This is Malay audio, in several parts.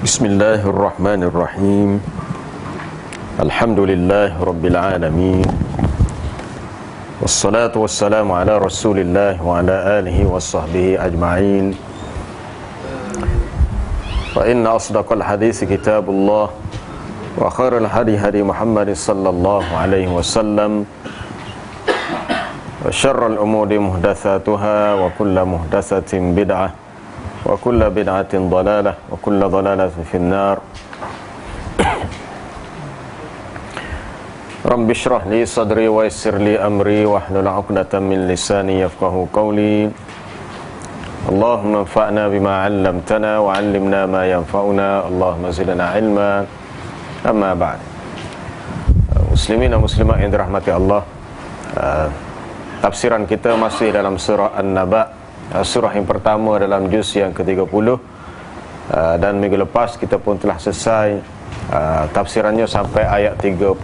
Bismillahirrahmanirrahim. Alhamdulillah Rabbil Alamin. Wassalatu wassalamu ala Rasulillah wa ala alihi wa sahbihi ajma'in. Fa inna asdaqal hadisi kitabullah wa khairal hadi hadi Muhammad sallallahu alaihi wasallam wa syarral umuri muhdatsatuha wa kullu muhdatsatin bid'ah wa kullu bid'atin dhalalah wa kullu dhalalatin finnar. Rabbi shrah li sadri wa yassir li amri wahlul 'uqdatam min lisani yafqahu qawli. Allahumma anfa'na bima 'allamtana wa 'allimna ma yanfa'una. Allahumma zidna 'ilma. Amma ba'd. Muslimin dan muslimat yang dirahmati Allah, tafsiran kita masih dalam surah An-Naba, surah yang pertama dalam juz yang ke-30, dan minggu lepas kita pun telah selesai tafsirannya sampai ayat 30.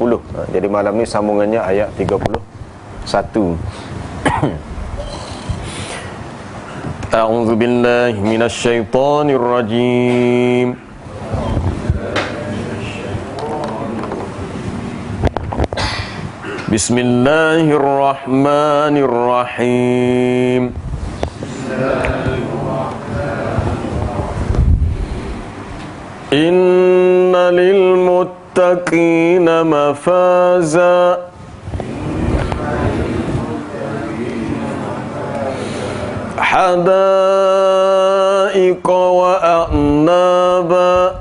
Jadi malam ni sambungannya ayat 31. A'udzu billahi minasy syaithanir rajim. Bismillahirrahmanirrahim. Inna lil muttaqina mafaza hadaiqa wa a'naba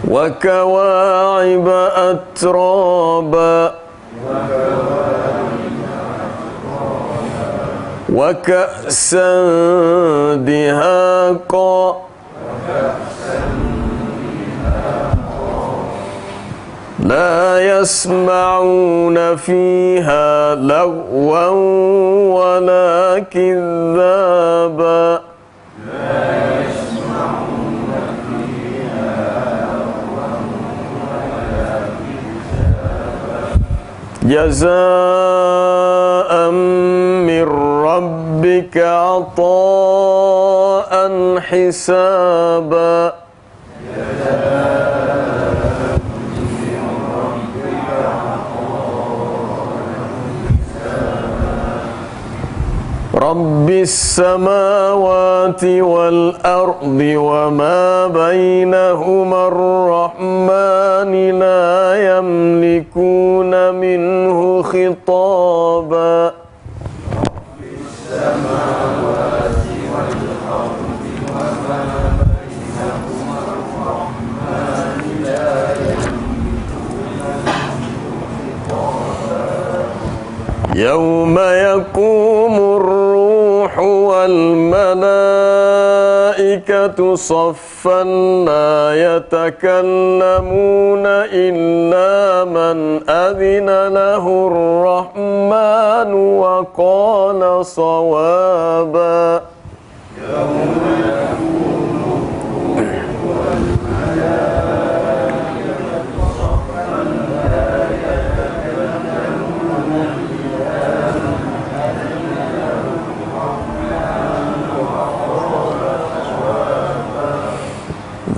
wa kawa'iba atraba wa ka'san dihaqa la yasma'una fiha lagwan wa la kidhaba jazaa'an min rabbika 'ataa'an hisaba. Rabbis samawati wal ardi wa ma bainahuma ar-rahmani la yamlikuna minhu khitaba. Rabbis samawati wal ardi wa ma bainahuma ar-rahmani la yamlikuna minhu khitaba. Yawma yakumur والملائكة صفا لا يتكلمون إلا من أذن له الرحمن وقال صوابا.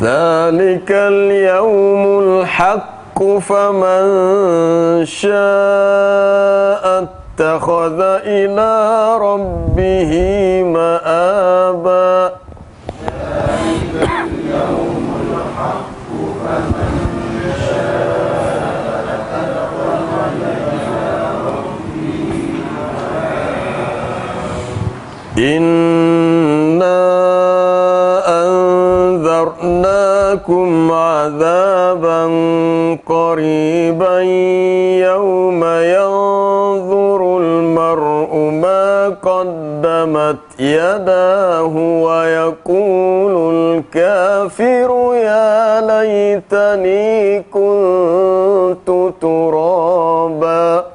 ذلك اليوم الحق فمن شاء اتخذ إلى ربه مآبا. ذلك اليوم الحق فمن شاء اتخذ إلى ربه مآبا. أنذرناكم عذابا قريبا يوم ينظر المرء ما قدمت يداه ويقول الكافر يا ليتني كنت ترابا.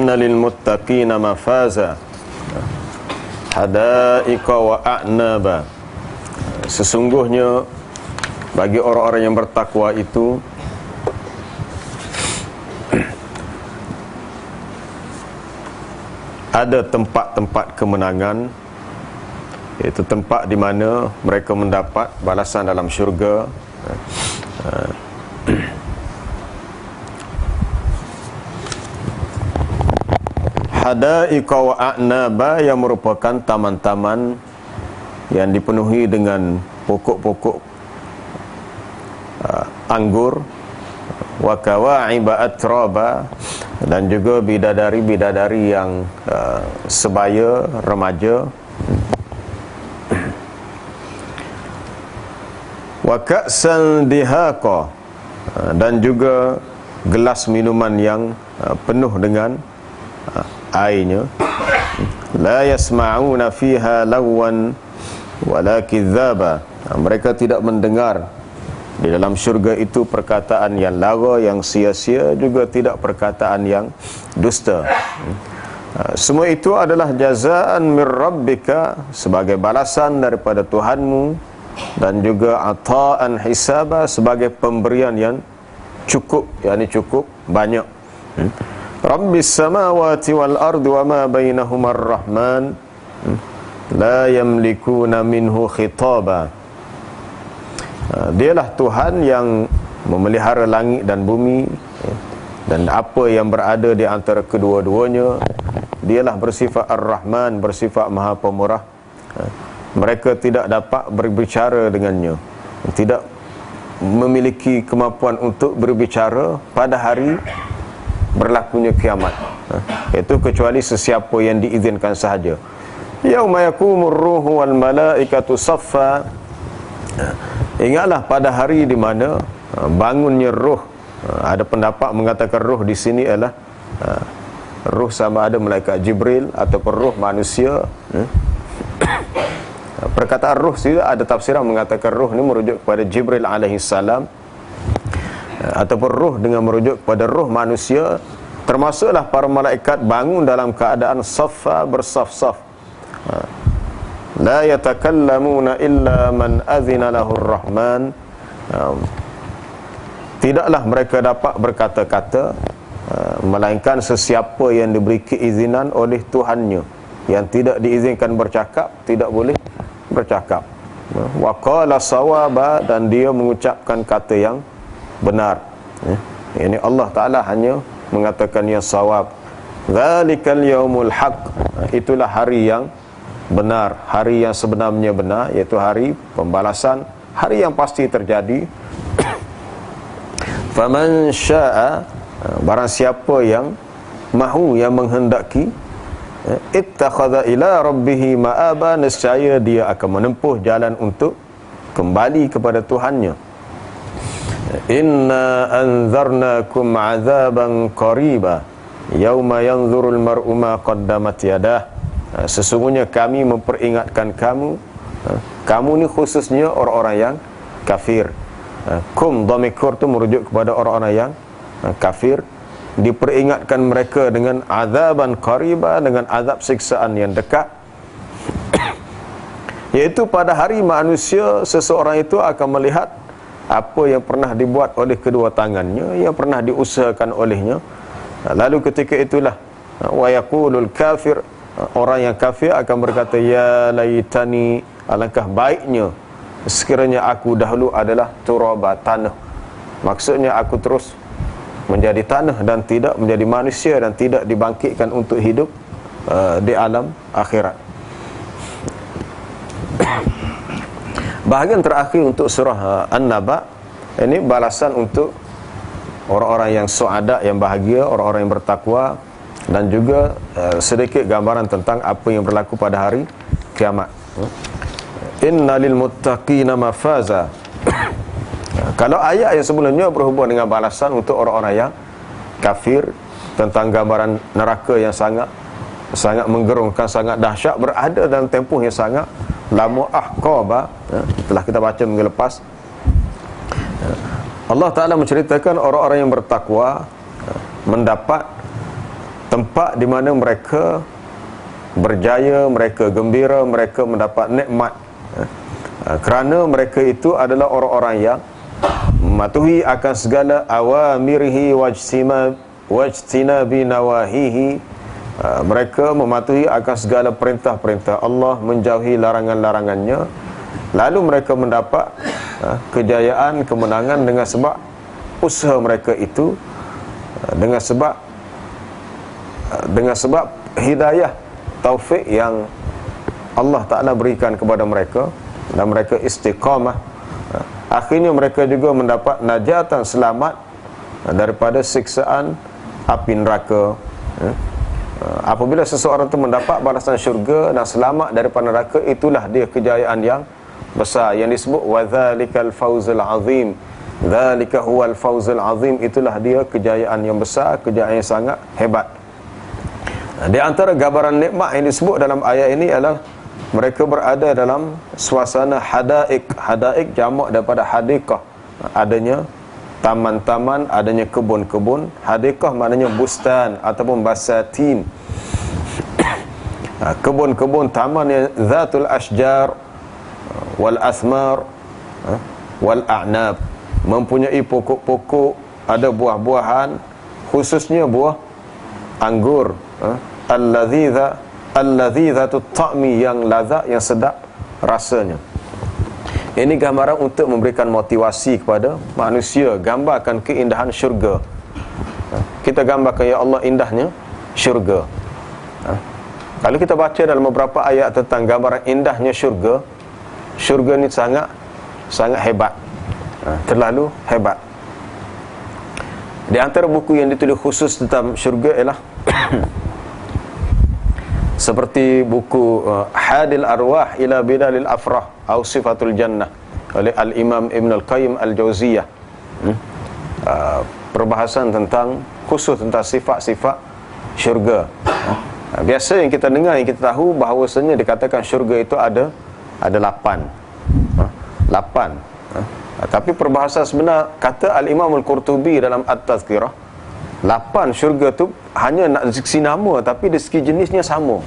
innalil muttaqina mafaza hadaiqa wa a'naba. Sesungguhnya bagi orang-orang yang bertakwa itu ada tempat-tempat kemenangan, iaitu tempat di mana mereka mendapat balasan dalam syurga. Hadaiqa wa a'naba, yang merupakan taman-taman yang dipenuhi dengan pokok-pokok anggur, wa kawa'iba atraba, dan juga bidadari-bidadari yang sebaya, remaja, wa ka'san dihaqa, dan juga gelas minuman yang penuh dengan airnya. La yasma'una fiha lawan wala kidzaba. Mereka tidak mendengar di dalam syurga itu perkataan yang lara, yang sia-sia, juga tidak perkataan yang dusta. Semua itu adalah jazaan mir rabbika, sebagai balasan daripada Tuhanmu, dan juga ata'an hisaba, sebagai pemberian yang cukup, yakni cukup banyak. Rabbis samawati wal ardi wa ma bainahuma ar-rahman la yamlikuna minhu khitaba. Dialah Tuhan yang memelihara langit dan bumi, dan apa yang berada di antara kedua-duanya. Dialah bersifat Ar-Rahman, bersifat Maha Pemurah. Mereka tidak dapat berbicara dengannya, tidak memiliki kemampuan untuk berbicara pada hari berlakunya kiamat, itu kecuali sesiapa yang diizinkan sahaja. Yauma yakumur ruhu wal malaikatu saffa. Ingatlah pada hari di mana bangunnya roh. Ada pendapat mengatakan roh di sini adalah roh sama ada malaikat Jibril ataupun roh manusia. Perkataan roh sini ada tafsiran mengatakan roh ini merujuk kepada Jibril alaihi salam, ataupun roh dengan merujuk kepada roh manusia. Termasuklah para malaikat bangun dalam keadaan saffa, bersaf-saf. La yatakallamuna illa man azina lahur rahman. Tidaklah mereka dapat berkata-kata melainkan sesiapa yang diberi keizinan oleh Tuhannya. Yang tidak diizinkan bercakap tidak boleh bercakap. Wa qala sawaba, dan dia mengucapkan kata yang benar. Ini Allah Ta'ala hanya mengatakan yang sawab. Zalikal yaumul haq, itulah hari yang benar, hari yang sebenarnya benar, iaitu hari pembalasan, hari yang pasti terjadi. Faman syaa, barang siapa yang mahu, yang menghendaki, ittakhadha ila rabbihi ma'aba, nescaya dia akan menempuh jalan untuk kembali kepada Tuhannya. Inna anzarnakum azaban qariba yauma yanzurul mar'u ma qaddamat yadah. Sesungguhnya kami memperingatkan kamu, kamu ni khususnya orang-orang yang kafir. Kum dhamikur tu merujuk kepada orang-orang yang kafir. Diperingatkan mereka dengan azaban qariba, dengan azab siksaan yang dekat. Iaitu pada hari manusia, seseorang itu akan melihat apa yang pernah dibuat oleh kedua tangannya, yang pernah diusahakan olehnya. Lalu ketika itulah wa yaqulul kafir, orang yang kafir akan berkata, ya laitani, alangkah baiknya sekiranya aku dahulu adalah turaba, tanah. Maksudnya aku terus menjadi tanah dan tidak menjadi manusia, dan tidak dibangkitkan untuk hidup di alam akhirat. Bahagian terakhir untuk surah An-Naba ini balasan untuk orang-orang yang suada, yang bahagia, orang-orang yang bertakwa, dan juga sedikit gambaran tentang apa yang berlaku pada hari kiamat. Innalil muttaqina mafaza. Kalau ayat yang sebelumnya berhubung dengan balasan untuk orang-orang yang kafir, tentang gambaran neraka yang sangat menggerunkan, sangat dahsyat, berada dalam tempoh yang sangat lama, ahqaba, telah kita baca minggu lepas. Allah Ta'ala menceritakan orang-orang yang bertakwa mendapat tempat di mana mereka berjaya, mereka gembira, mereka mendapat nikmat, kerana mereka itu adalah orang-orang yang mematuhi akan segala awamirihi wajtinabi nawahihi. Mereka mematuhi akan segala perintah-perintah Allah, menjauhi larangan-larangannya. Lalu mereka mendapat kejayaan, kemenangan dengan sebab usaha mereka itu, dengan sebab hidayah, taufik yang Allah Ta'ala berikan kepada mereka, dan mereka istiqamah. Akhirnya mereka juga mendapat najatan, selamat daripada siksaan api neraka. Apabila seseorang itu mendapat balasan syurga dan selamat daripada neraka, itulah dia kejayaan yang besar, yang disebut wadzalikal fauzul azim. Dzalika huwal fauzul azim, itulah dia kejayaan yang besar, kejayaan yang sangat hebat. Di antara gambaran nikmat yang disebut dalam ayat ini adalah mereka berada dalam suasana hadaik. Hadaik jamak daripada hadikah, adanya taman-taman, adanya kebun-kebun. Hadikah maknanya bustan ataupun basatin, kebun-kebun, taman yang zatul ashjar wal asmar wal a'nab, mempunyai pokok-pokok, ada buah-buahan, khususnya buah anggur, alladzizatut ta'mi, yang lazat, yang sedap rasanya. Ini gambaran untuk memberikan motivasi kepada manusia, gambarkan keindahan syurga. Kita gambarkan, ya Allah, indahnya syurga. Kalau kita baca dalam beberapa ayat tentang gambaran indahnya syurga, syurga ni sangat hebat, terlalu hebat. Di antara buku yang ditulis khusus tentang syurga ialah seperti buku Hadil Arwah ila Bidalil Afrah atau Sifatul Jannah oleh Al-Imam Ibn Al-Qayyim Al-Jauziyah. Perbahasan tentang khusus tentang sifat-sifat syurga. Biasa yang kita dengar, yang kita tahu bahawasanya dikatakan syurga itu ada 8. Tapi perbahasan sebenar, kata Al-Imam Al-Qurtubi dalam At-Tazkirah, 8 syurga tu hanya nak segi nama, tapi dari segi jenisnya sama.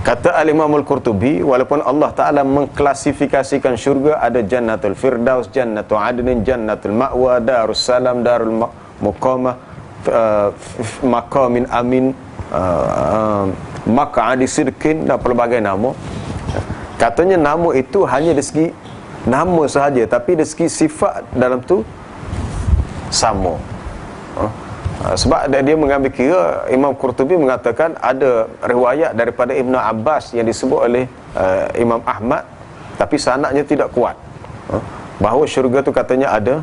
Kata Al-Imam Al-Qurtubi, walaupun Allah Ta'ala mengklasifikasikan syurga, ada Jannatul Firdaus, Jannatul Adnin, Jannatul Ma'wa, Darus Salam, Darul Muqamah, Maqamin Amin, Maq'adi Sidqin, dan pelbagai nama. Katanya nama itu hanya dari segi nama sahaja, tapi dari segi sifat dalam tu sama. Sebab dia mengambil kira, Imam Qurtubi mengatakan ada riwayat daripada Ibn Abbas yang disebut oleh Imam Ahmad, tapi sanadnya tidak kuat, bahawa syurga tu katanya ada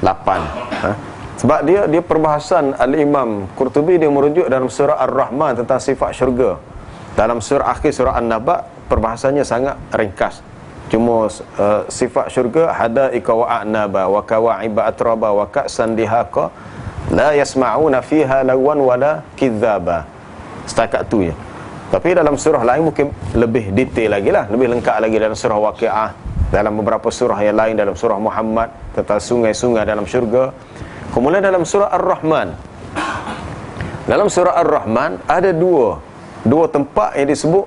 8. Sebab dia perbahasan Al-Imam Qurtubi, dia merujuk dalam surah Ar-Rahman tentang sifat syurga. Dalam surah akhir surah An-Naba, perbahasannya sangat ringkas. Cuma sifat syurga, hadaika wa a'naba wa kawa'iba atraba wa ka'san dihaqa la yasma'una fiha lawan wala kidzaba. Setakat tu je. Tapi dalam surah lain mungkin lebih detail lagi lah, lebih lengkap lagi dalam surah Waqi'ah, dalam beberapa surah yang lain, dalam surah Muhammad tentang sungai-sungai dalam syurga. Kemudian dalam surah Ar-Rahman, dalam surah Ar-Rahman ada dua tempat yang disebut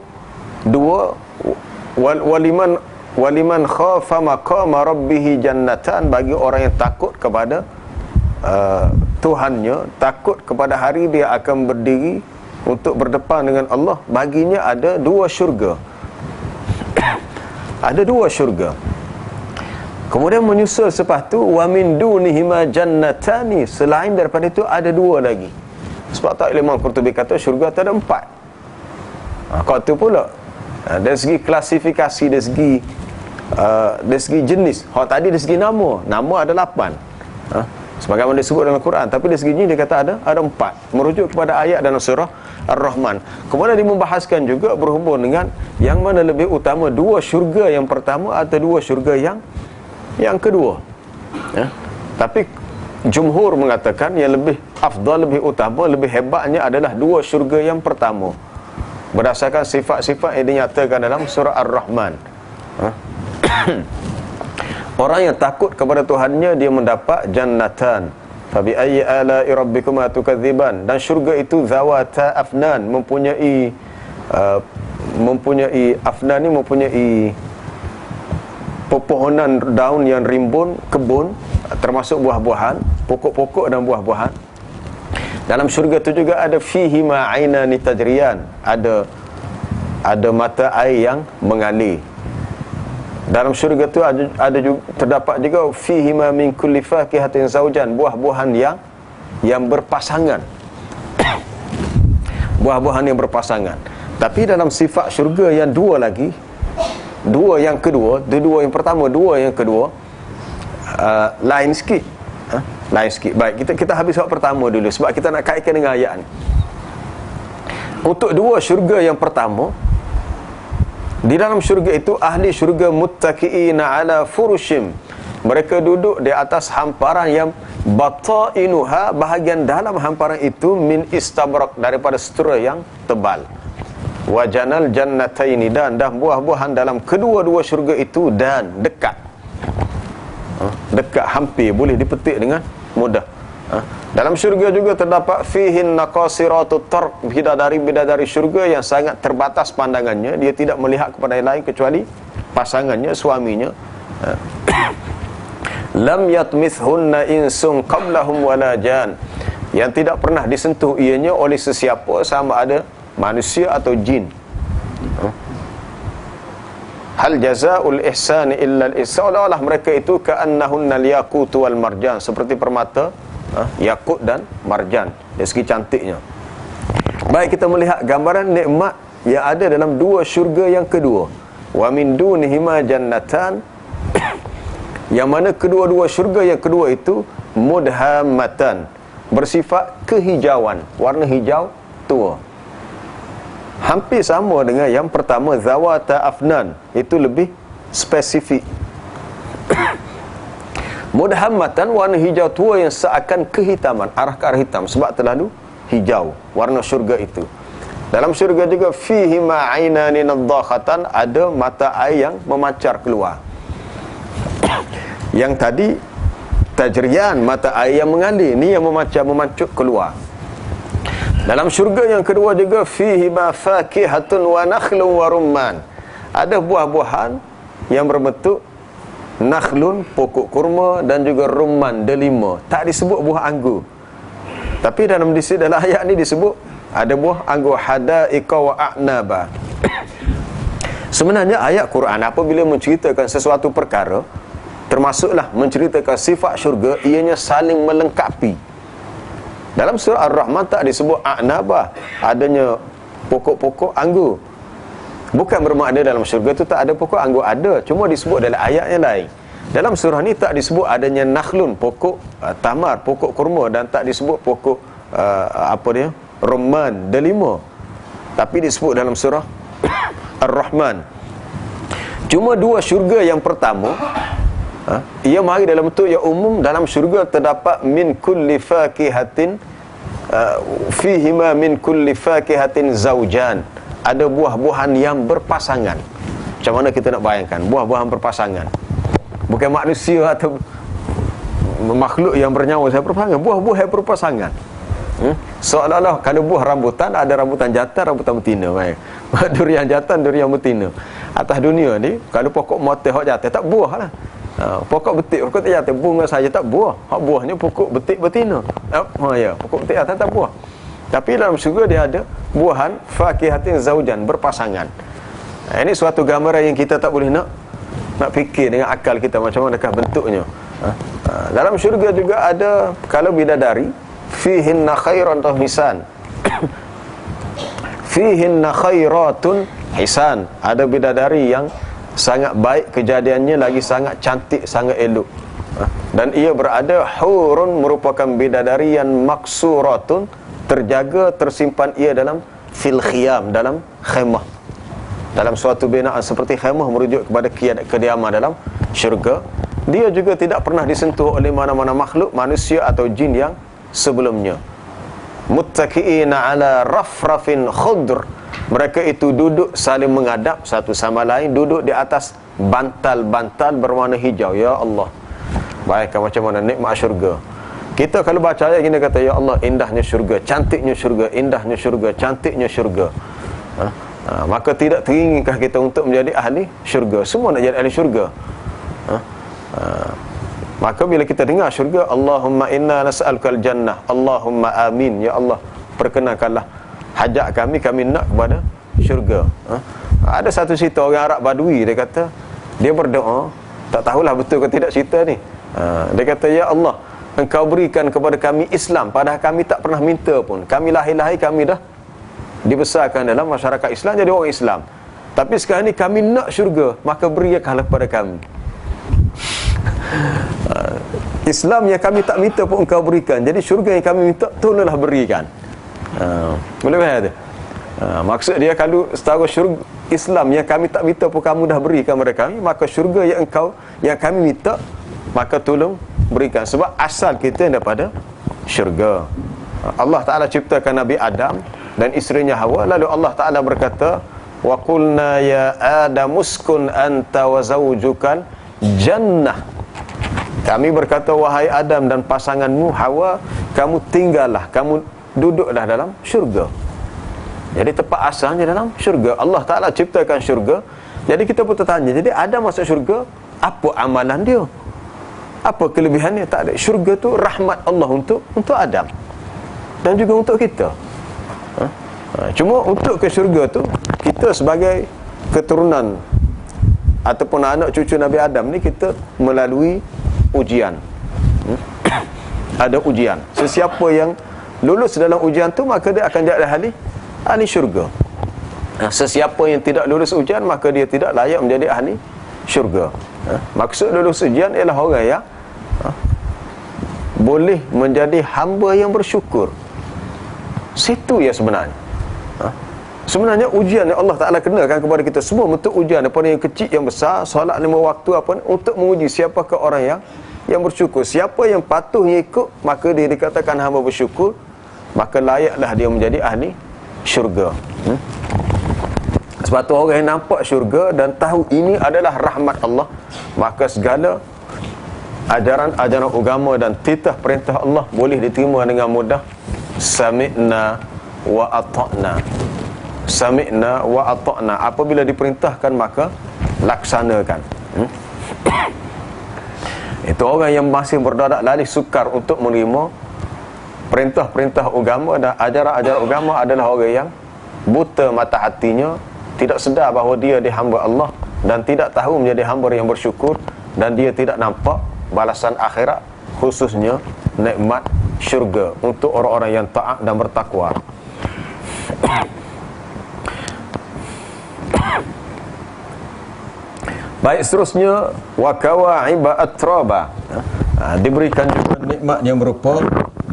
waliman khafa maqama rabbih jannatan, bagi orang yang takut kepada Tuhannya, takut kepada hari dia akan berdiri untuk berdepan dengan Allah, baginya ada 2 syurga. Ada 2 syurga. Kemudian menyusul selepas tu, wa min dunihima jannatani, selain daripada itu ada 2 lagi. Sebab tak Imam Qurtubi kata syurga tu ada 4. Kau tu pula dari segi klasifikasi, dari segi jenis. Tadi dari segi nama ada 8. Sebagaimana disebut dalam Quran, tapi dari segi dia kata ada 4, merujuk kepada ayat dalam surah Ar-Rahman. Kemudian dia membahaskan juga berhubung dengan yang mana lebih utama, 2 syurga yang pertama atau 2 syurga yang kedua. Tapi jumhur mengatakan yang lebih afdal, lebih utama, lebih hebatnya adalah 2 syurga yang pertama, berdasarkan sifat-sifat yang dinyatakan dalam surah Ar-Rahman. Orang yang takut kepada Tuhannya, dia mendapat jannatan, Fabi ayyi ala'i rabbikuma tukadziban. Dan syurga itu zawata afnan, mempunyai afnan ni mempunyai pepohonan daun yang rimbun, kebun, termasuk buah-buahan, pokok-pokok dan buah-buahan. Dalam syurga itu juga ada fihi ma ainani tajriyan, ada mata air yang mengalir. Dalam syurga itu ada juga, terdapat juga fihi ma min kulli fakihatin zaujan, buah-buahan yang berpasangan. Buah-buahan yang berpasangan. Tapi dalam sifat syurga yang dua lagi, dua yang pertama, dua yang kedua, lain sikit. Lain sikit. Baik, kita habis soal pertama dulu sebab kita nak kaitkan dengan ayat ni. Untuk dua syurga yang pertama, di dalam syurga itu ahli syurga muttaqiina ala furushim, mereka duduk di atas hamparan yang batainuha, bahagian dalam hamparan itu min istabrak, daripada sutera yang tebal. Wajanal jannataini, dan buah-buahan dalam kedua-dua syurga itu dan dekat. Dekat, hampir boleh dipetik dengan mudah. Dalam syurga juga terdapat fihin naqasiratut tarf, bidadari syurga yang sangat terbatas pandangannya, dia tidak melihat kepada yang lain kecuali pasangannya, suaminya. Lam yatmithunna insun qablahum wala jan, yang tidak pernah disentuh ianya oleh sesiapa, sama ada manusia atau jin. Hal jazaa'ul ihsani illa al-ihsan, seolah-olah mereka itu ka'annahunnal yaqutu wal marjan, seperti permata yakut dan marjan dari segi cantiknya. Baik, kita melihat gambaran nikmat yang ada dalam dua syurga yang kedua. Wa min dunihima jannatan, yang mana kedua-dua syurga yang kedua itu mudhammatan, bersifat kehijauan, warna hijau tua. Hampir sama dengan yang pertama, zawata afnan, itu lebih spesifik. Mudhammatan, warna hijau tua yang seakan kehitaman, arah ke arah hitam sebab terlalu hijau warna syurga itu. Dalam syurga juga fihi ma ainani nadhakhatan, ada mata air yang memancar keluar. Yang tadi tajriyan, mata air yang mengalir, ni yang memancut keluar. Dalam syurga yang kedua juga fihi ma fakihatun wa nakhlun wa rumman, ada buah-buahan yang berbentuk nakhlun, pokok kurma, dan juga rumman, delima. Tak disebut buah anggur, tapi dalam ayat ni disebut ada buah anggur, hadaiqa wa a'naba. Sebenarnya ayat Quran apabila menceritakan sesuatu perkara, termasuklah menceritakan sifat syurga, ianya saling melengkapi. Dalam surah Ar-Rahman tak disebut a'nabah, adanya pokok-pokok anggur. Bukan bermakna dalam syurga itu tak ada pokok anggur, ada, cuma disebut dalam ayat yang lain. Dalam surah ni tak disebut adanya nakhlun, pokok tamar, pokok kurma, dan tak disebut pokok rumman, delima, tapi disebut dalam surah Ar-Rahman. Cuma dua syurga yang pertama, ia mari dalam bentuk yang umum. Dalam syurga terdapat min kulli fakihatin, fihima min kulli fakihatin zaujan, ada buah-buahan yang berpasangan. Macam mana kita nak bayangkan buah-buahan berpasangan? Bukan manusia atau makhluk yang bernyawa saya berpasangan, buah-buah yang berpasangan. Seolah-olah kalau buah rambutan, ada rambutan jantan, rambutan betina. Durian jantan, durian betina. Atas dunia ni, kalau pokok moteh hak jantan, tak buah lah. Pokok betik, pokok tak jantan, bunga saja tak buah. Hak buahnya pokok betik betina. Pokok betik jantan tak buah. Tapi dalam syurga dia ada buahan fakihatin zaujan, berpasangan. Ini suatu gambaran yang kita tak boleh nak fikir dengan akal kita macam manakah bentuknya. Dalam syurga juga ada, kalau bidadari, fihinna khairatun hisan. Fihinna khairatun hisan, ada bidadari yang sangat baik kejadiannya, lagi sangat cantik, sangat elok. Dan ia berada, hurun merupakan bidadari yang maksuratun, terjaga, tersimpan ia dalam fil khiyam, dalam khemah, dalam suatu binaan seperti khemah, merujuk kepada kediaman dalam syurga. Dia juga tidak pernah disentuh oleh mana-mana makhluk, manusia atau jin yang sebelumnya. Muttaqiina ala rafrafin khudr, mereka itu duduk saling menghadap satu sama lain, duduk di atas bantal-bantal berwarna hijau. Ya Allah, bayangkan macam mana nikmat syurga. Kita kalau baca ayat gini kata, ya Allah, indahnya syurga, cantiknya syurga, indahnya syurga, cantiknya syurga. Maka tidak teringinkah kita untuk menjadi ahli syurga? Semua nak jadi ahli syurga. Maka bila kita dengar syurga, Allahumma inna nas'alukal jannah, Allahumma amin, ya Allah, perkenankanlah hajat kami nak kepada syurga. Ada satu cerita orang Arab Badui, dia kata, dia berdoa, tak tahulah betul ke tidak cerita ni. Dia kata, ya Allah, Engkau berikan kepada kami Islam, padahal kami tak pernah minta pun. Kami lahir-lahir, kami dah dibesarkan dalam masyarakat Islam, jadi orang Islam. Tapi sekarang ni kami nak syurga, maka berikanlah kepada kami. Islam yang kami tak minta pun Engkau berikan, jadi syurga yang kami minta, tolonglah berikan. Boleh faham tu? Maksud dia, kalau setara syurga Islam yang kami tak minta pun kamu dah berikan kepada kami, maka syurga yang kami minta, maka tolong berikan. Sebab asal kita daripada syurga. Allah Ta'ala ciptakan Nabi Adam dan isterinya Hawa, lalu Allah Ta'ala berkata, wa qulna ya Adam uskun anta wa zawjukal jannah. Kami berkata, wahai Adam dan pasanganmu Hawa, kamu tinggallah, kamu duduklah dalam syurga. Jadi tempat asalnya dalam syurga. Allah Ta'ala ciptakan syurga. Jadi kita pun tertanya, jadi Adam masuk syurga, apa amalan dia? Apa kelebihannya? Tak ada. Syurga tu rahmat Allah untuk Adam dan juga untuk kita. Cuma untuk ke syurga tu, kita sebagai keturunan ataupun anak cucu Nabi Adam ni, kita melalui ujian. Ada ujian. Sesiapa yang lulus dalam ujian tu, maka dia akan jadi ahli syurga. Sesiapa yang tidak lulus ujian, maka dia tidak layak menjadi ahli syurga. Maksud lulus ujian ialah orang yang boleh menjadi hamba yang bersyukur. Situ ya sebenarnya. Sebenarnya ujian yang Allah Ta'ala kenakan kepada kita semua bentuk ujian, daripada yang kecil, yang besar, solat 5 waktu apa, untuk menguji siapakah orang yang bersyukur. Siapa yang patuhnya ikut, maka dia dikatakan hamba bersyukur, maka layaklah dia menjadi ahli syurga. Sebab tu orang yang nampak syurga dan tahu ini adalah rahmat Allah, maka segala ajaran agama dan titah perintah Allah boleh diterima dengan mudah. Sami'na wa ata'na. Sami'na wa ata'na. Apabila diperintahkan, maka laksanakan. Itu orang yang masih berdadak lalih sukar untuk menerima perintah-perintah agama dan ajaran-ajaran agama adalah orang yang buta mata hatinya, tidak sedar bahawa dia hamba Allah dan tidak tahu menjadi hamba yang bersyukur, dan dia tidak nampak balasan akhirat, khususnya nikmat syurga untuk orang-orang yang taat dan bertakwa. Baik, seterusnya wa kawa'iba atraba. Diberikan juga nikmat yang berupa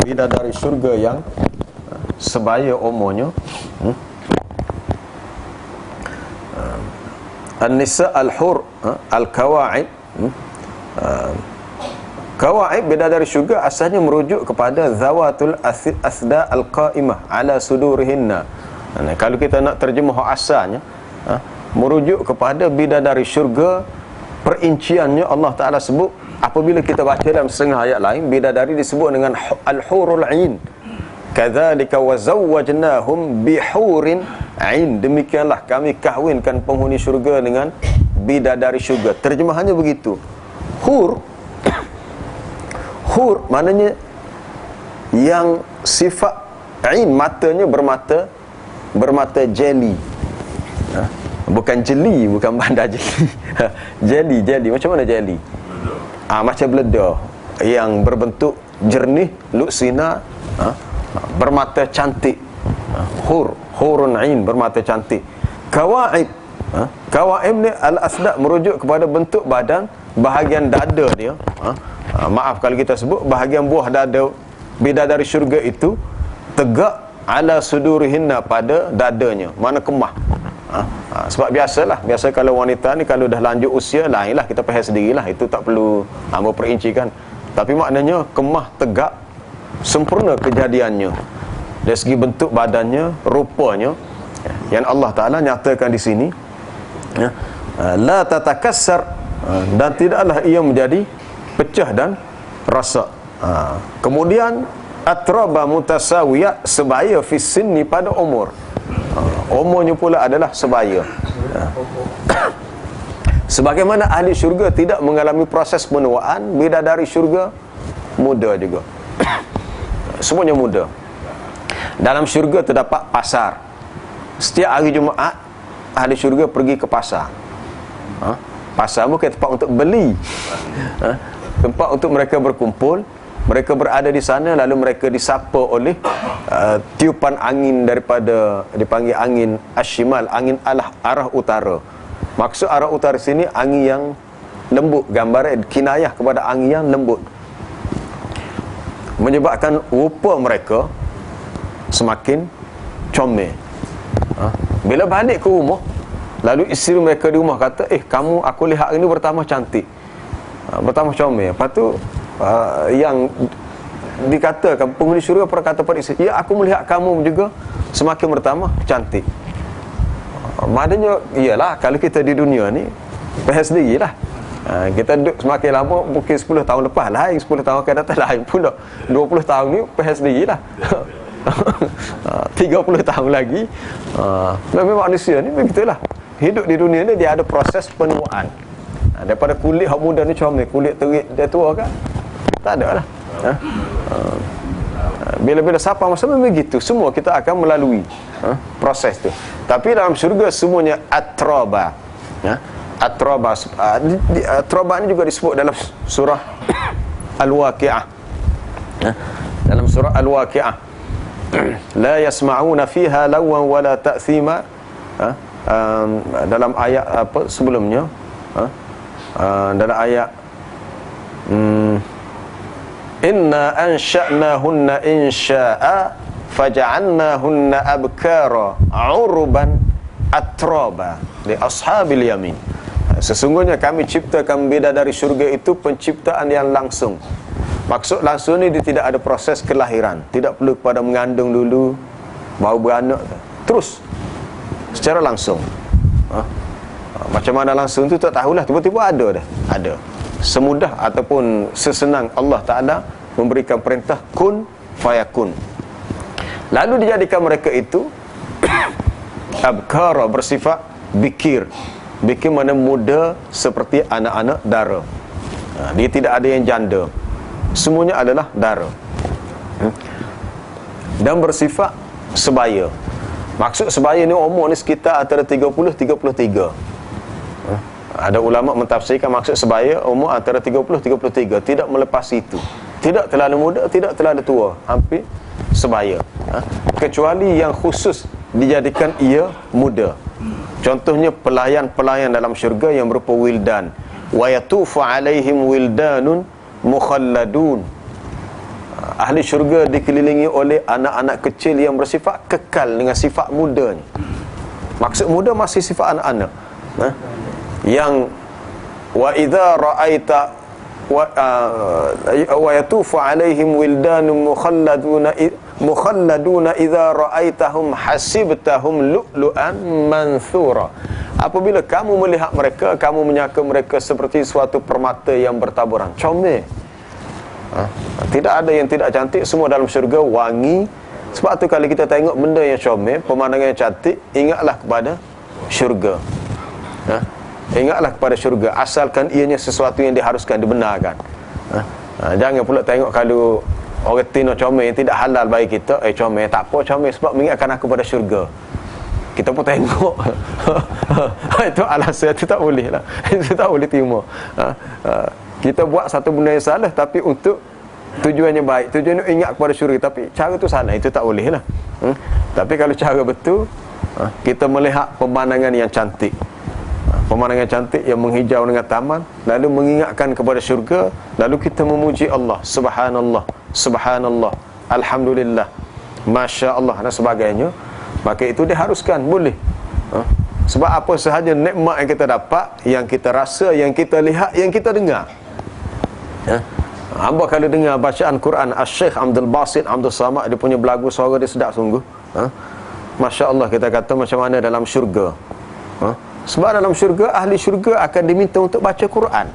bidadari syurga yang sebaya umurnya. An-nisa al-hur, al-kawa'ib. Kawa'ib bidadari syurga asalnya merujuk kepada zawatul asda al-qa'imah ala sudurihinna. Kalau kita nak terjemah asalnya, merujuk kepada bidadari syurga, perinciannya Allah Ta'ala sebut, apabila kita baca dalam setengah ayat lain, bidadari disebut dengan al-hurul 'ain. Kadzalika wa zawwajnahum bihurin 'ain. Demikianlah kami kahwinkan penghuni syurga dengan bidadari syurga. Terjemahannya begitu. Hur maknanya yang sifat 'ain, matanya bermata jelly. Bukan jeli, bukan bandar jeli. Jelly. Macam mana jelly? Macam beleda yang berbentuk jernih, luksina, bermata cantik. Hurun 'ain, bermata cantik. Kawa'ib. Kawa'ib ni al-asda merujuk kepada bentuk badan, bahagian dada dia. Maaf kalau kita sebut bahagian buah dada bidadari syurga itu tegak ala sudurihinna, pada dadanya, mana kemah. Sebab biasa kalau wanita ni kalau dah lanjut usia, lainlah kita faham sendirilah, itu tak perlu memperincikan. Tapi maknanya kemah, tegak, sempurna kejadiannya dari segi bentuk badannya, rupanya, yang Allah Ta'ala nyatakan di sini, la tatakassar, dan tidaklah ia menjadi pecah dan rasak. Kemudian atraba mutasawiyah, sebaya fi sinni pada umur. Umurnya pula adalah sebaya. Sebagaimana ahli syurga tidak mengalami proses penuaan, bidadari syurga muda juga. Semuanya muda. Dalam syurga terdapat pasar. Setiap hari Jumaat ahli syurga pergi ke pasar. Pasar bukan tempat untuk beli, tempat untuk mereka berkumpul. Mereka berada di sana, lalu mereka disapa oleh tiupan angin daripada, dipanggil angin ashimal, angin arah utara. Maksud arah utara sini angin yang lembut, gambaran kinayah kepada angin yang lembut, menyebabkan rupa mereka semakin comel. Bila balik ke rumah, lalu isteri mereka di rumah kata, kamu, aku lihat hari ini bertambah cantik, bertambah comel. Lepas tu yang dikatakan, penghuni syurga pernah kata pada isteri, ya, aku melihat kamu juga semakin bertambah cantik. Maknanya, iyalah, kalau kita di dunia ni pihak sendirilah. Kita duduk semakin lama, mungkin 10 tahun lepas lain, 10 tahun akan datang lain pula. 20 tahun ni pihak sendirilah. 30 tahun lagi. Memang manusia ni begitulah. Hidup di dunia ni dia ada proses penuaan. Daripada kulit hak muda ni comel, kulit terik dia tua kan? Tak ada lah. Bila-bila siapa masa memang begitu. Semua kita akan melalui proses tu. Tapi dalam syurga semuanya atraba. Atraba. Atraba ni juga disebut dalam surah Al-Waqi'ah. Dalam surah Al-Waqi'ah, la yasma'una fiha lawan wala ta'thima. Dalam ayat apa sebelumnya, dalam ayat inna ansha'nahunna insya'a faja'alnahunna abkara urban atraba li ashabil yamin. Sesungguhnya kami ciptakan bidadari syurga itu penciptaan yang langsung. Maksud langsung ni dia tidak ada proses kelahiran, tidak perlu kepada mengandung dulu baru beranak, terus secara langsung. Macam mana langsung tu tak tahulah, tiba-tiba ada dah. Ada. Semudah ataupun sesenang Allah Ta'ala memberikan perintah kun fayakun. Lalu dijadikan mereka itu abkara, bersifat bikir. Bikir mana muda seperti anak-anak dara. Dia tidak ada yang janda, semuanya adalah dara. Dan bersifat sebaya. Maksud sebaya ni umur ni sekitar antara 30-33. Ada ulama mentafsirkan maksud sebaya umur antara 30-33, tidak melepas itu. Tidak terlalu muda, tidak terlalu tua, hampir sebaya. Kecuali yang khusus dijadikan ia muda. Contohnya pelayan-pelayan dalam syurga yang berupa wildan. Wa yatufu alaihim wildanun mukhalladun. Ahli syurga dikelilingi oleh anak-anak kecil yang bersifat kekal dengan sifat mudanya. Maksud muda masih sifat anak-anak. Yang wa idza ra'aita wa yatufu alaihim wildanun mukhalladuna idza ra'aitahum hasibtahum lu'lu'an manthura. Apabila kamu melihat mereka, kamu menyangka mereka seperti suatu permata yang bertaburan, comel. Tidak ada yang tidak cantik, semua dalam syurga wangi. Sebab tu kalau kita tengok benda yang comel, pemandangan yang cantik, ingatlah kepada syurga. Ingatlah kepada syurga, asalkan ianya sesuatu yang diharuskan, dibenarkan. Jangan pula tengok kalau orang tino comel yang tidak halal bagi kita, comel, tak apa comel sebab mengingatkan aku pada syurga. Kita pun tengok. Itu alasan, itu tak boleh lah. Itu tak boleh terima. Kita buat satu benda yang salah tapi untuk tujuannya baik, tujuannya ingat kepada syurga, tapi cara tu salah, itu tak boleh lah. Tapi kalau cara betul, kita melihat pemandangan yang cantik, pemandangan cantik yang menghijau dengan taman, lalu mengingatkan kepada syurga, lalu kita memuji Allah, subhanallah, subhanallah, alhamdulillah, masya Allah dan sebagainya, maka itu diharuskan, boleh. Sebab apa sahaja nikmat yang kita dapat, yang kita rasa, yang kita lihat, yang kita dengar. Hamba kalau dengar bacaan Quran Syekh Abdul Basit Abdul Samad, dia punya belagu suara dia sedap sungguh. Masya Allah, kita kata macam mana dalam syurga. Sebab dalam syurga, ahli syurga akan diminta untuk baca Quran.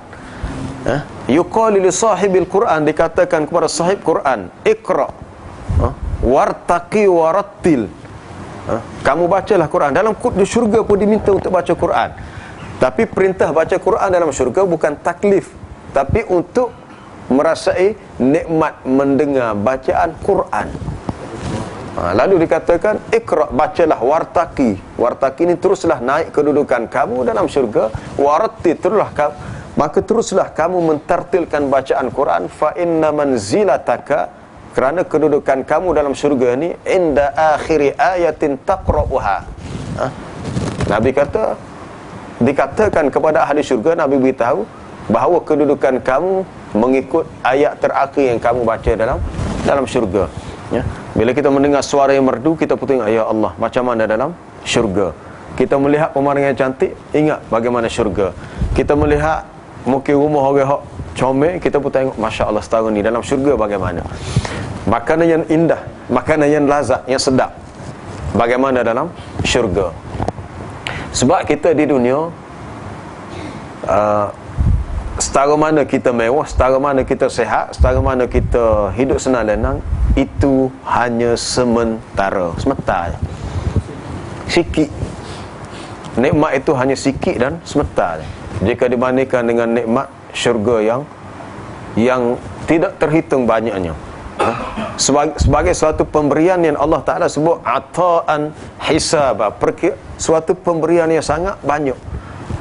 Yuqalu li sahibil Quran, dikatakan kepada sahib Quran, Iqra, wartaqi warattil. Kamu bacalah Quran. Dalam di syurga pun diminta untuk baca Quran. Tapi perintah baca Quran dalam syurga bukan taklif, tapi untuk merasai nikmat mendengar bacaan Quran. Lalu dikatakan Iqra, bacalah, wartaqi. Wartaqi ini teruslah naik kedudukan kamu dalam syurga, warattil, maka teruslah kamu mentartilkan bacaan Quran, fa inna manzilataka, kerana kedudukan kamu dalam syurga ni inda akhiri ayatin taqra'uha. Nabi kata, dikatakan kepada ahli syurga, Nabi beritahu bahawa kedudukan kamu mengikut ayat terakhir yang kamu baca dalam syurga. Bila kita mendengar suara yang merdu, kita pun tengok, ya Allah, macam mana dalam syurga. Kita melihat pemandangan yang cantik, ingat bagaimana syurga. Kita melihat mungkin rumah orang hok comel, kita pun tengok, Masya Allah, setahun ni dalam syurga bagaimana. Makanan yang indah, makanan yang lazat, yang sedap, bagaimana dalam syurga. Sebab kita di dunia, setara mana kita mewah, setara mana kita sehat, setara mana kita hidup senang lenang, itu hanya sementara, sebentar, sikit. Nikmat itu hanya sikit dan sebentar jika dibandingkan dengan nikmat syurga yang tidak terhitung banyaknya. Sebagai suatu pemberian yang Allah Ta'ala sebut ata'an hisaba, suatu pemberian yang sangat banyak,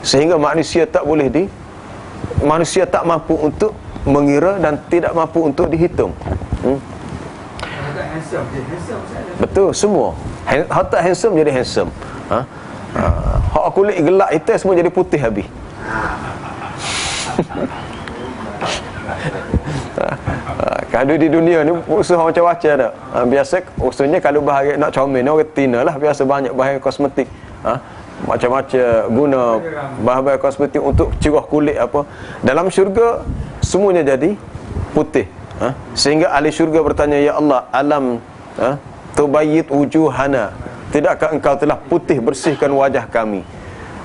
sehingga manusia tak mampu untuk mengira dan tidak mampu untuk dihitung. Betul, semua. Hatta handsome jadi handsome. Hak kulit gelap hitam semua jadi putih habis. Kalau di dunia ni usaha macam-macam dah. Biasa usulnya kalau bahagian nak comel ni orang tina lah, biasa banyak bahan kosmetik. Macam-macam guna bahan-bahan kosmetik untuk cerah kulit apa. Dalam syurga semuanya jadi putih. Sehingga ahli syurga bertanya, ya Allah, alam tubayyit wujuhana, tidakkah engkau telah putih bersihkan wajah kami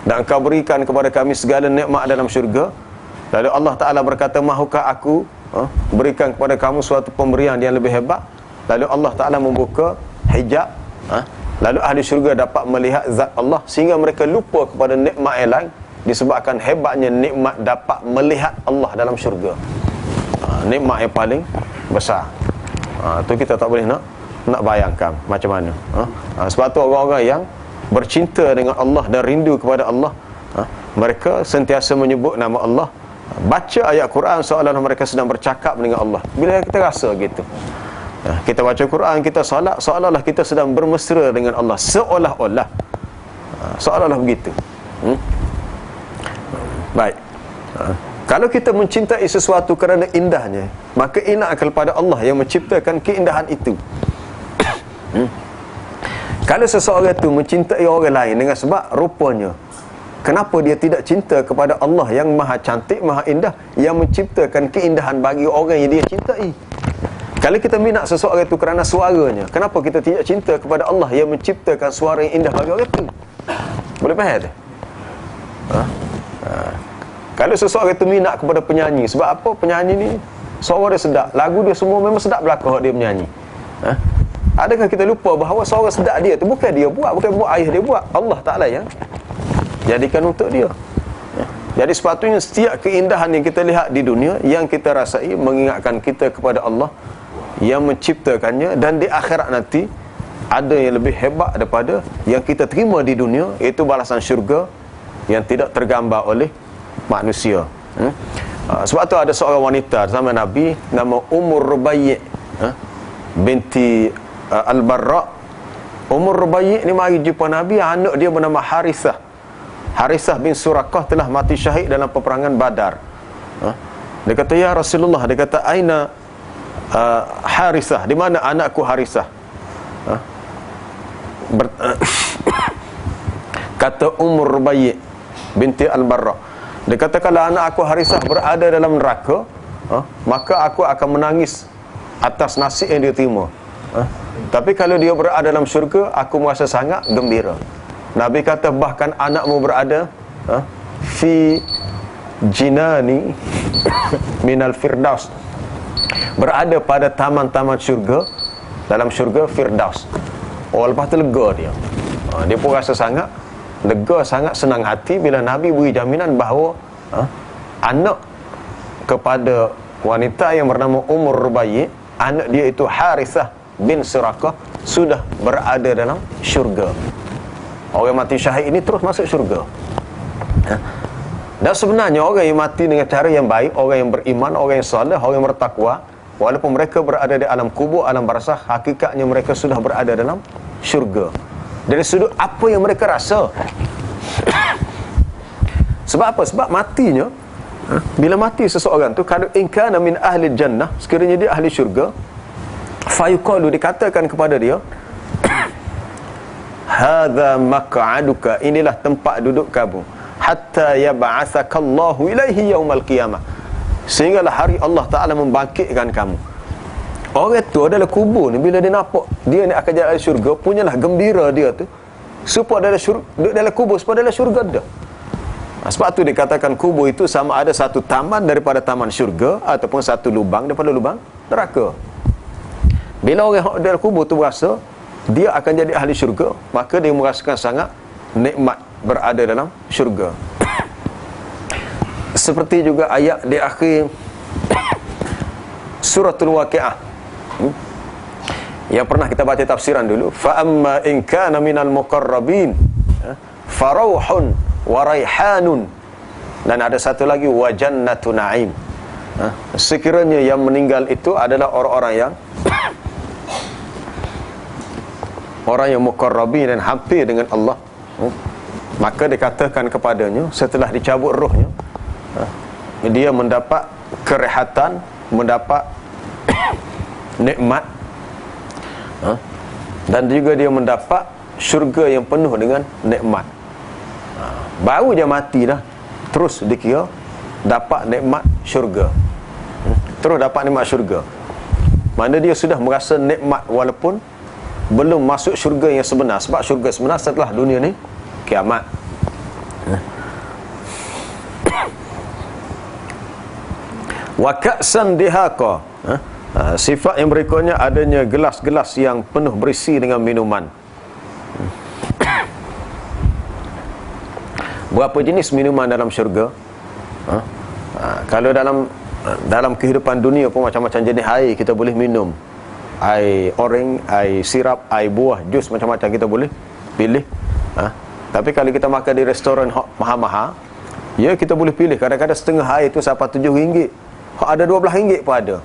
dan engkau berikan kepada kami segala nikmat dalam syurga? Lalu Allah Ta'ala berkata, mahukah aku berikan kepada kamu suatu pemberian yang lebih hebat? Lalu Allah Ta'ala membuka hijab, lalu ahli syurga dapat melihat zat Allah, sehingga mereka lupa kepada nikmat yang lain, disebabkan hebatnya nikmat dapat melihat Allah dalam syurga. Nikmat yang paling besar. Tu kita tak boleh nak bayangkan macam mana. Sebab tu orang-orang yang bercinta dengan Allah dan rindu kepada Allah, mereka sentiasa menyebut nama Allah, baca ayat Quran seolah-olah mereka sedang bercakap dengan Allah. Bila kita rasa gitu, kita baca Quran, kita solat, seolah-olah kita sedang bermesra dengan Allah, seolah-olah begitu. Baik. Kalau kita mencintai sesuatu kerana indahnya, maka ingat kepada Allah yang menciptakan keindahan itu. Kalau seseorang itu mencintai orang lain dengan sebab rupanya, kenapa dia tidak cinta kepada Allah yang maha cantik, maha indah, yang menciptakan keindahan bagi orang yang dia cintai? Kalau kita minat seseorang itu kerana suaranya, kenapa kita tidak cinta kepada Allah yang menciptakan suara yang indah bagi orang itu? Boleh faham tak? Kalau seseorang itu minat kepada penyanyi, sebab apa? Penyanyi ni suara dia sedap, lagu dia semua memang sedap belakang dia menyanyi. Adakah kita lupa bahawa suara sedap dia tu bukan dia buat, bukan buat ayah dia buat, Allah Ta'ala yang jadikan untuk dia. Jadi sepatutnya setiap keindahan yang kita lihat di dunia, yang kita rasai, mengingatkan kita kepada Allah yang menciptakannya, dan di akhirat nanti ada yang lebih hebat daripada yang kita terima di dunia, iaitu balasan syurga yang tidak tergambar oleh manusia. Sebab tu ada seorang wanita zaman Nabi nama Ummur Rubayyi binti Al-Barra. Ummur Rubayyi ni mari jumpa Nabi, anak dia bernama Harithah bin Surakah telah mati syahid dalam peperangan Badar. Dia kata, ya Rasulullah, dia kata, aina Harithah, di mana anakku Harithah? Kata Ummur Rubayyi binti Al-Barra, dia kata, kalau anak aku Harithah berada dalam neraka, maka aku akan menangis atas nasib yang dia terima. Tapi kalau dia berada dalam syurga, aku merasa sangat gembira. Nabi kata, bahkan anakmu berada fi jinani minal firdaus, berada pada taman-taman syurga, dalam syurga firdaus. Lepas tu lega dia. Dia pun rasa sangat lega, sangat senang hati bila Nabi beri jaminan bahawa anak kepada wanita yang bernama Rubayyi, anak dia itu Harithah bin Suraqah, sudah berada dalam syurga. Orang mati syahid ini terus masuk syurga. Dan sebenarnya orang yang mati dengan cara yang baik, orang yang beriman, orang yang soleh, orang yang bertakwa, walaupun mereka berada di alam kubur, alam barzakh, hakikatnya mereka sudah berada dalam syurga. Dari sudut apa yang mereka rasa. Sebab apa? Sebab matinya, bila mati seseorang tu, kalau in kana min ahli jannah, sekiranya dia ahli syurga, fayuqalu, dikatakan kepada dia, hadza maq'aduka, inilah tempat duduk kamu, hatta yab'atsakallahu ilaihi yaumal qiyamah, sehinggalah hari Allah Ta'ala membangkitkan kamu. Orang tu adalah kubur ni, bila dia nampak dia ni akan jadi ahli syurga, punyalah gembira dia tu supaya dalam syurga, duduk dalam kubur supaya dalam syurga dah. Sebab tu dikatakan kubur itu sama ada satu taman daripada taman syurga ataupun satu lubang daripada lubang neraka. Bila orang dalam kubur tu berasa dia akan jadi ahli syurga, maka dia merasakan sangat nikmat berada dalam syurga. Seperti juga ayat di akhir suratul Waqiah yang pernah kita baca tafsiran dulu, fa amma in kana minal muqarrabin farauhun wa raihanun, dan ada satu lagi wa jannatu na'im. Sekiranya yang meninggal itu adalah orang-orang yang orang yang muqarrabin dan hampir dengan Allah, maka dikatakan kepadanya setelah dicabut rohnya, dia mendapat kerehatan, mendapat nikmat, dan juga dia mendapat syurga yang penuh dengan nikmat. Baru dia mati dah, terus dikira dapat nikmat syurga, terus dapat nikmat syurga. Mana dia sudah merasa nikmat walaupun belum masuk syurga yang sebenar. Sebab syurga sebenar setelah dunia ni kiamat. Wa ka'san dihaqa, sifat yang berikutnya adanya gelas-gelas yang penuh berisi dengan minuman. Berapa jenis minuman dalam syurga? Kalau dalam kehidupan dunia pun macam-macam jenis air kita boleh minum. Air orange, air sirap, air buah, jus, macam-macam kita boleh pilih. Tapi kalau kita makan di restoran mahal-mahal, ya kita boleh pilih. Kadang-kadang setengah air tu sampai RM7, ada RM12 pun ada.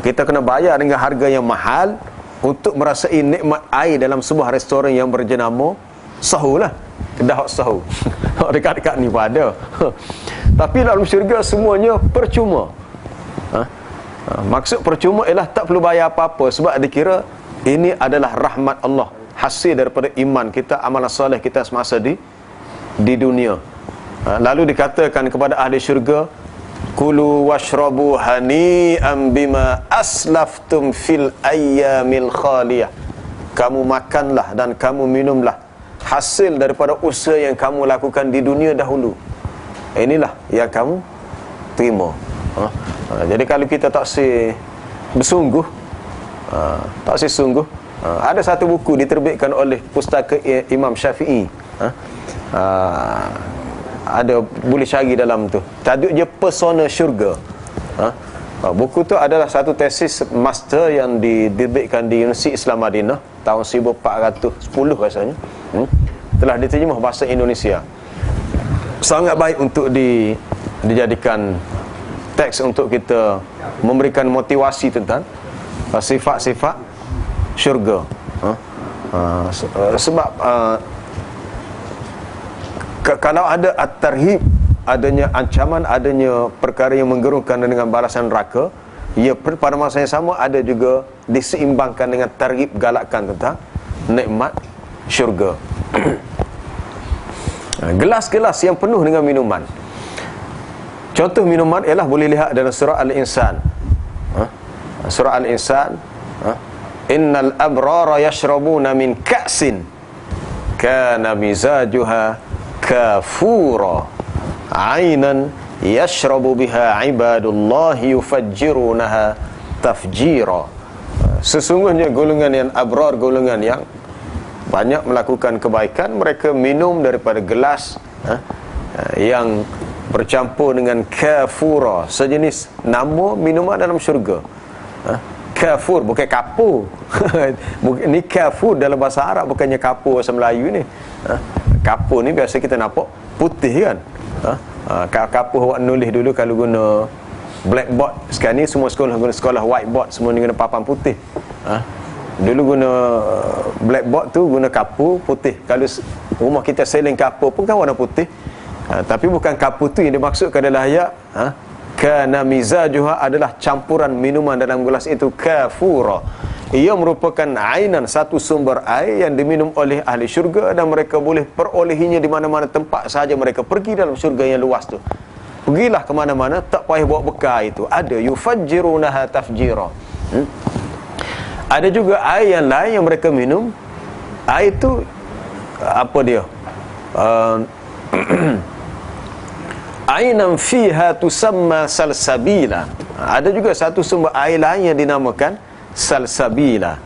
Kita kena bayar dengan harga yang mahal untuk merasai nikmat air dalam sebuah restoran yang berjenama Sahur lah, kedah hot sahur. Dekat-dekat ni pun ada. Tapi dalam syurga semuanya percuma. Maksud percuma ialah tak perlu bayar apa-apa, sebab dikira ini adalah rahmat Allah, hasil daripada iman kita, amalan soleh kita semasa di dunia. Lalu dikatakan kepada ahli syurga, kulu washrabu hani'an bima aslaftum fil ayyamil khaliyah, kamu makanlah dan kamu minumlah hasil daripada usaha yang kamu lakukan di dunia dahulu. Inilah yang kamu terima. Jadi kalau kita tak bersungguh, tak sungguh, ada satu buku diterbitkan oleh Pustaka Imam Syafi'i, ada boleh cari dalam tu, tajuk dia Pesona Syurga. Buku tu adalah satu tesis master yang diterbitkan di Universiti Islam Madinah tahun 1410 rasanya. Telah diterjemah bahasa Indonesia. Sangat baik untuk dijadikan teks untuk kita memberikan motivasi tentang sifat-sifat syurga. Sebab kalau ada at-tarhib, adanya ancaman, adanya perkara yang menggerunkan dengan balasan neraka, ia pada masa yang sama ada juga diseimbangkan dengan tarhib, galakan tentang nikmat syurga. Gelas-gelas yang penuh dengan minuman. Contoh minuman ialah boleh lihat dalam surah Al-Insan. Surah Al-Insan, innal abrara yashrabuna min ka'sin kana mizajuha kafura 'ainan yashrabu biha ibadullahi yufajjirunaha tafjira. Sesungguhnya golongan yang abrar, golongan yang banyak melakukan kebaikan, mereka minum daripada gelas yang bercampur dengan kafura, sejenis nama minuman dalam syurga. Kafur, bukan kapur. Ni kafur dalam bahasa Arab, bukannya kapur bahasa Melayu ni. Kapur ni biasa kita nampak putih kan. Kapur awak nulis dulu kalau guna blackboard. Sekarang ni semua sekolah guna sekolah whiteboard, semua ni guna papan putih. Dulu guna blackboard tu guna kapur putih. Kalau rumah kita seling kapur pun kan warna putih. Tapi bukan kapur tu yang dimaksudkan adalah ayat kana mizajuha, adalah campuran minuman dalam gelas itu kafura. Ia merupakan ainan, satu sumber air yang diminum oleh ahli syurga, dan mereka boleh perolehinya di mana-mana tempat sahaja mereka pergi dalam syurga yang luas tu. Pergilah ke mana-mana, tak payah bawa bekal itu. Ada yufajjirunaha tafjira. Ada juga air yang lain yang mereka minum. Air itu apa dia? Ainan fiha tusamma salsabila. Ada juga satu sumber air lain yang dinamakan salsabila.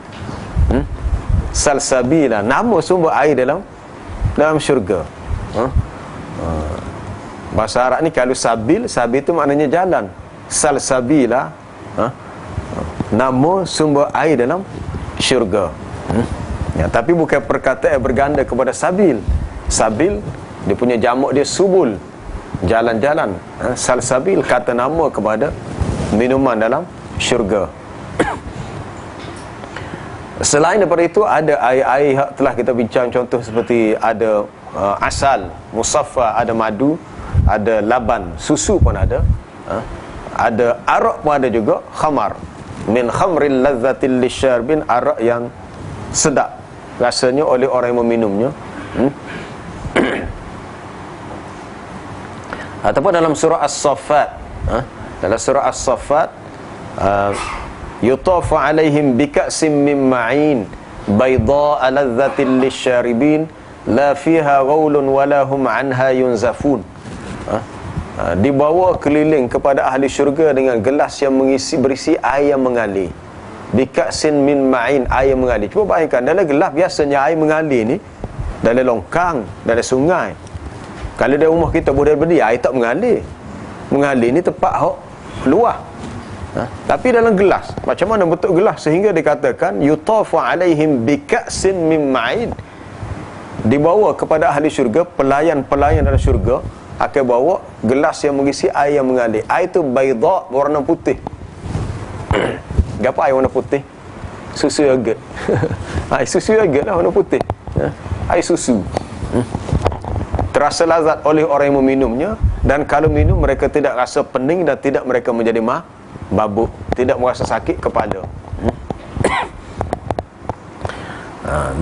Salsabila, nama sumber air dalam syurga. Bahasa Arab ni kalau sabil, sabil itu maknanya jalan. Salsabila, nama sumber air dalam syurga. Ya, tapi bukan perkataan berganda kepada sabil. Sabil, dia punya jamak dia subul, jalan-jalan. Salsabil, kata nama kepada minuman dalam syurga. Selain daripada itu, ada air-air yang telah kita bincang, contoh seperti ada asal musaffa, ada madu, ada laban, susu pun ada. Ada arak pun ada juga, khamar. Min khamril lazzatil lisyarbin, arak yang sedap rasanya oleh orang yang meminumnya. Ataupun dalam surah As-Saffat, dalam surah As-Saffat, yutafu alaihim bika'sim min ma'in bayda'a lazzatil lisyaribin la fiha ghaulun wala hum anha yunzafun. Dibawa keliling kepada ahli syurga dengan gelas yang berisi air yang mengalir. Bika'sin min ma'in, air yang mengalir. Cuba bayangkan, dalam gelas biasanya air mengalir ni dalam longkang, dalam sungai. Kalau dalam rumah kita boleh berdiri, air tak mengalir. Mengalir ni tempat luar. Tapi dalam gelas, macam mana bentuk gelas sehingga dikatakan yutafu alaihim bika'sin min ma'in. Dibawa kepada ahli syurga, pelayan-pelayan dalam syurga akan bawa gelas yang mengisi air yang mengalir. Air itu bayda, warna putih. Apa air warna putih? Susu yogurt. Air susu yogurt lah warna putih. Air susu. Terasa lazat oleh orang yang meminumnya, dan kalau minum mereka tidak rasa pening dan tidak mereka menjadi mabuk, tidak merasa sakit kepala.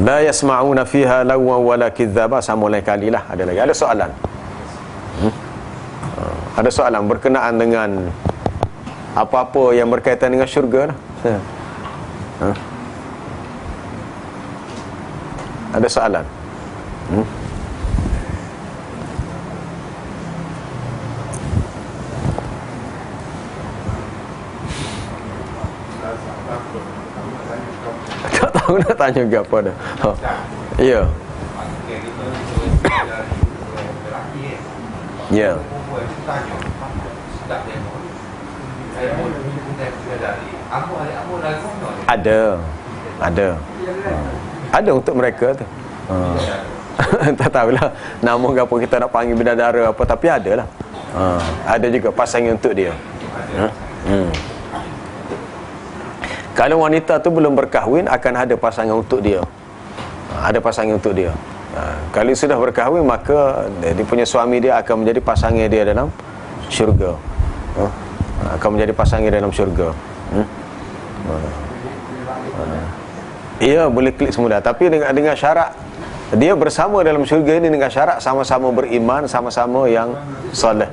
La yasma'una fiha lagwan wala kidzaba. Sama lain kali lah. Ada lagi, ada soalan? Ada soalan berkenaan dengan apa-apa yang berkaitan dengan syurga lah. Ada soalan? Tak tahu nak tanya ke apa dah. Ya. Ya. Ada untuk mereka tu. Tak tahulah nama apa kita nak panggil bidadara apa, tapi ada lah. Ada juga pasangan untuk dia. Kalau wanita tu belum berkahwin, akan ada pasangan untuk dia. Ada pasangan untuk dia. Kalau sudah berkahwin, maka dia punya suami dia akan menjadi pasangan dia dalam syurga. Akan menjadi pasangan dalam syurga. Ia boleh klik semula, tapi dengan syarat dia bersama dalam syurga ini, dengan syarat sama-sama beriman, sama-sama yang soleh.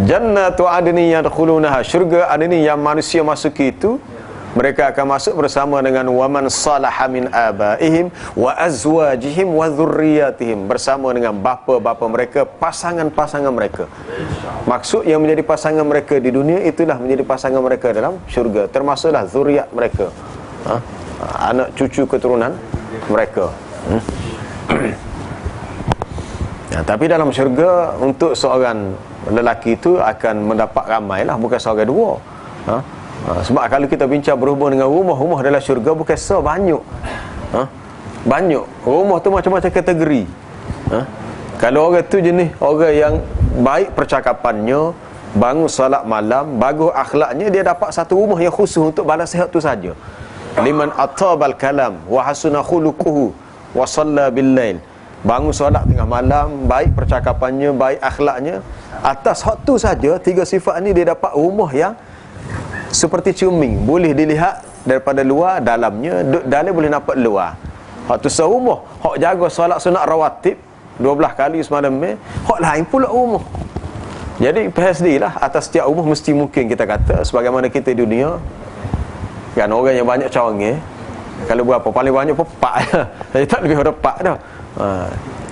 Jannatu adni yadkhulunaha, syurga adni yang manusia masuki itu Mereka akan masuk bersama dengan waman salaha min abaihim wa azwajihim wa dzurriyyatihim, bersama dengan bapa-bapa mereka, pasangan-pasangan mereka. Maksud yang menjadi pasangan mereka di dunia itulah menjadi pasangan mereka dalam syurga, termasuklah zuriat mereka, anak cucu keturunan mereka. Tapi dalam syurga untuk seorang lelaki itu akan mendapat ramai lah, bukan seorang dua. Sebab kalau kita bincang berhubung dengan rumah dalam syurga, bukan sebanyak. Banyak. Rumah tu macam-macam kategori. Kalau orang tu jenis orang yang baik percakapannya, bangun solat malam, bagus akhlaknya, dia dapat satu rumah yang khusus untuk balas sihat tu saja. Liman atabal kalam wa hasuna khuluquhu wa shalla bil lail. Bangun solat tengah malam, baik percakapannya, baik akhlaknya, atas hak tu saja, 3 sifat ni dia dapat rumah yang seperti cermin, boleh dilihat daripada luar, dalamnya, dalam boleh nampak luar. Hak tu serumah. Hak jaga solat sunat rawatib 12 kali semalam hak lain pula rumah. Jadi PSD lah, atas setiap rumah mesti mungkin kita kata, sebagaimana kita di dunia kan, orang yang banyak cawangan, kalau berapa paling banyak pak je. Saya tak lebih daripada pak dah.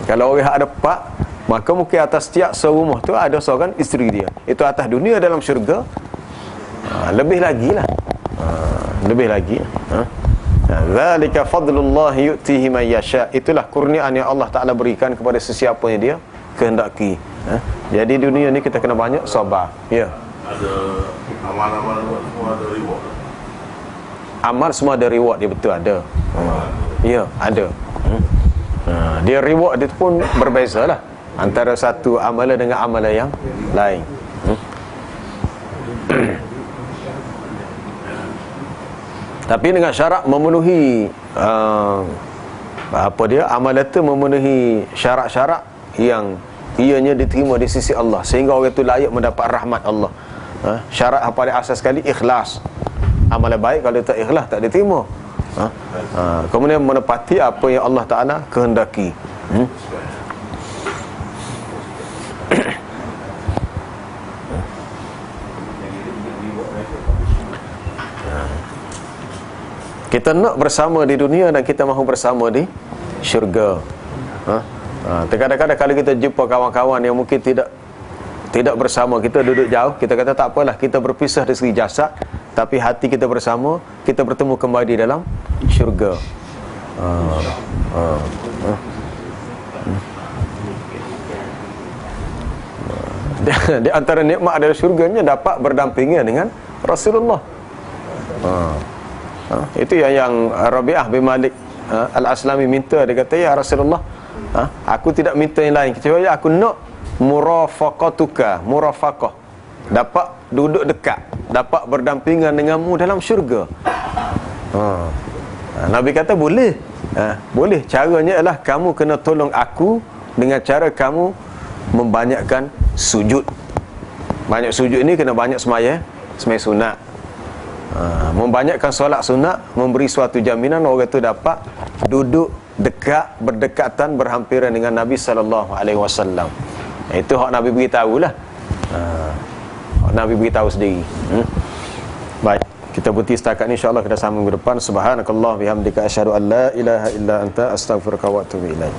Kalau orang ada pak, maka mungkin atas setiap serumah tu ada seorang isteri dia. Itu atas dunia. Dalam syurga lebih lagi lah, lebih lagi. Zalika fadlullah yu'tihi man yasha. Itulah kurniaan yang Allah Ta'ala berikan kepada sesiapa yang dia kehendaki. Jadi dunia ni kita kena banyak sabar. Ya. Ada amal-amal semua ada reward. Amal semua ada reward dia, betul ada. Ya, ada. Dia reward dia pun berbeza lah antara satu amalan dengan amalan yang lain. Tapi dengan syarat memenuhi amalan itu memenuhi syarat-syarat yang ianya diterima di sisi Allah, sehingga orang itu layak mendapat rahmat Allah. Syarat apa dia asas sekali? Ikhlas. Amalan baik kalau tak ikhlas tak diterima. Kemudian menepati apa yang Allah Ta'ala kehendaki. Kita nak bersama di dunia dan kita mahu bersama di syurga. Terkadang-kadang kalau kita jumpa kawan-kawan yang mungkin tidak bersama, kita duduk jauh, kita kata tak apalah, kita berpisah dari segi jasad, tapi hati kita bersama, kita bertemu kembali dalam syurga. Di antara nikmat dari syurganya dapat berdampingan dengan Rasulullah. Itu yang Rabi'ah bin Malik Al-Aslami minta. Dia kata, ya Rasulullah, aku tidak minta yang lain kecuali aku nak murafaqatuka, murafaqah, dapat duduk dekat, dapat berdampingan denganmu dalam syurga. Nabi kata boleh. Boleh. Caranya ialah kamu kena tolong aku dengan cara kamu membanyakkan sujud. Banyak sujud ini kena banyak semaya sunat. Membanyakkan solat sunat memberi suatu jaminan orang itu dapat duduk dekat, berdekatan, berhampiran dengan Nabi SAW. Itu hak Nabi beritahu lah. Hak Nabi beritahu sendiri. Baik, kita berhenti setakat ni, insya-Allah kita sambung ke depan. Subhanakallah bihamdika asyhadu an la ilaha illa anta astaghfiruka wa atubu ilaik.